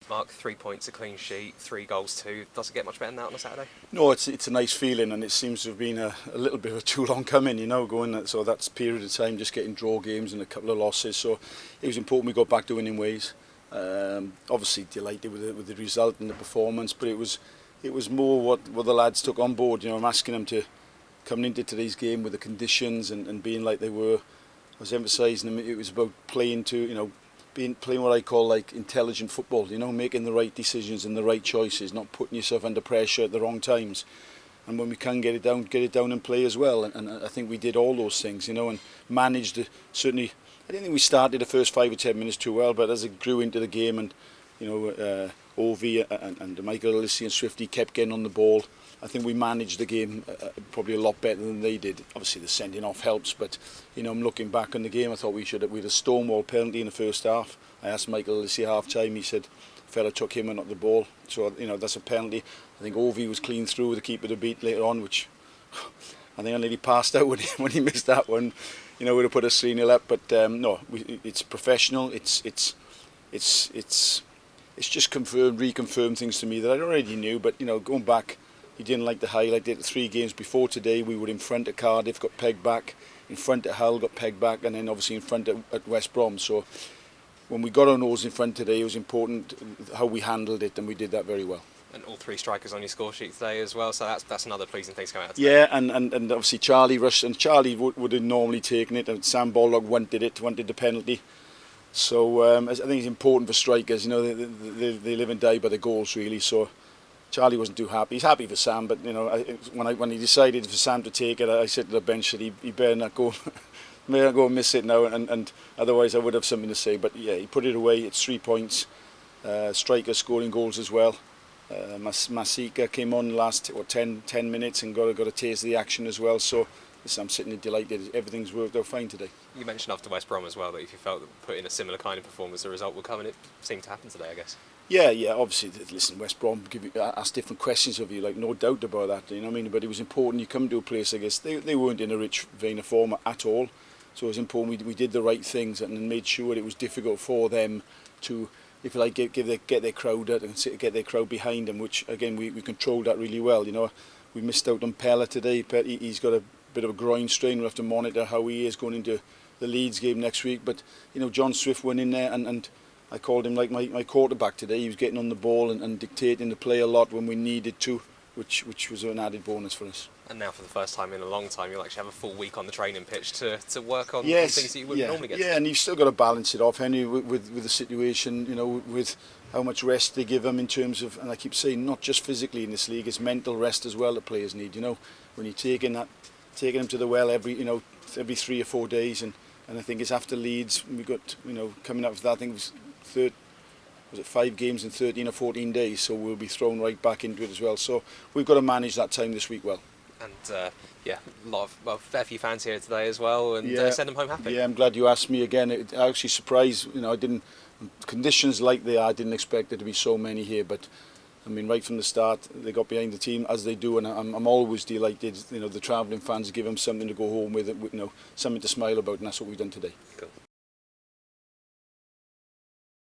Mark, 3 points, a clean sheet, 3 goals too. Does it get much better than that on a Saturday? No, it's a nice feeling, and it seems to have been a little bit of a too long coming, going. So that's a period of time just getting draw games and a couple of losses. So it was important we got back to winning ways. Obviously delighted with the result and the performance, but it was more what the lads took on board. I'm asking them to coming into today's game with the conditions and being like they were. I was emphasising them. It was about playing to playing what I call like intelligent football, making the right decisions and the right choices, not putting yourself under pressure at the wrong times. And when we can get it down and play as well. And I think we did all those things, and managed certainly. I didn't think we started the first 5 or 10 minutes too well, but as it grew into the game and, Ovi and Michael Elisi and Swifty kept getting on the ball, I think we managed the game probably a lot better than they did. Obviously the sending off helps, but I'm looking back on the game, I thought we had a stonewall penalty in the first half. I asked Michael Elisi half time, he said fella took him and not the ball, so that's a penalty. I think Ovi was clean through, the keeper to beat later on, which I think I nearly passed out when he missed that one. Would have put us 3-0 up, but no, it's professional. It's just reconfirmed things to me that I already knew. But going back, you didn't like the highlight. The 3 games before today, we were in front at Cardiff, got pegged back. In front at Hull, got pegged back, and then obviously in front at West Brom. So when we got our nose in front today, it was important how we handled it, and we did that very well. And all 3 strikers on your score sheet today as well, so that's another pleasing thing to come out of today. Yeah, and obviously Charlie rushed, and Charlie would have normally taken it, and Sam Baldock wanted the penalty. So I think it's important for strikers, they live and die by the goals really. So Charlie wasn't too happy. He's happy for Sam, but when he decided for Sam to take it, I said to the bench that he better not go. May not go and miss it now, and otherwise I would have something to say. But yeah, he put it away. It's 3 points. Striker scoring goals as well. Masika came on the last 10 minutes and got a taste of the action as well. So I'm sitting there delighted. Everything's worked out fine today. You mentioned after West Brom as well that if you felt that put in a similar kind of performance, the result would come, and it seemed to happen today, I guess. Yeah, obviously, listen, West Brom ask different questions of you, like no doubt about that, you know what I mean? But it was important, you come to a place, I guess, they weren't in a rich vein of form at all, so it was important we did the right things and made sure it was difficult for them to, if you like, get their crowd out and get their crowd behind them, which, again, we controlled that really well, We missed out on Pella today. He's got a bit of a groin strain, we'll have to monitor how he is going into the Leeds game next week, but, John Swift went in there and I called him like my quarterback today. He was getting on the ball and dictating the play a lot when we needed to, which was an added bonus for us. And now for the first time in a long time, you'll actually have a full week on the training pitch to work on things that you wouldn't normally get to. Yeah, and you've still got to balance it off, Henry, with the situation, with how much rest they give them in terms of, and I keep saying, not just physically in this league, it's mental rest as well that players need, when you're taking them to the well every 3 or 4 days, and I think it's after Leeds, we got, coming up with that, I think it was 5 games in 13 or 14 days, so we'll be thrown right back into it as well. So we've got to manage that time this week well. And fair few fans here today as well, and send them home happy. Yeah, I'm glad you asked me again. I actually surprised, conditions like they are, I didn't expect there to be so many here, but I mean, right from the start, they got behind the team as they do, and I'm always delighted. The travelling fans give them something to go home with, something to smile about, and that's what we've done today. Cool.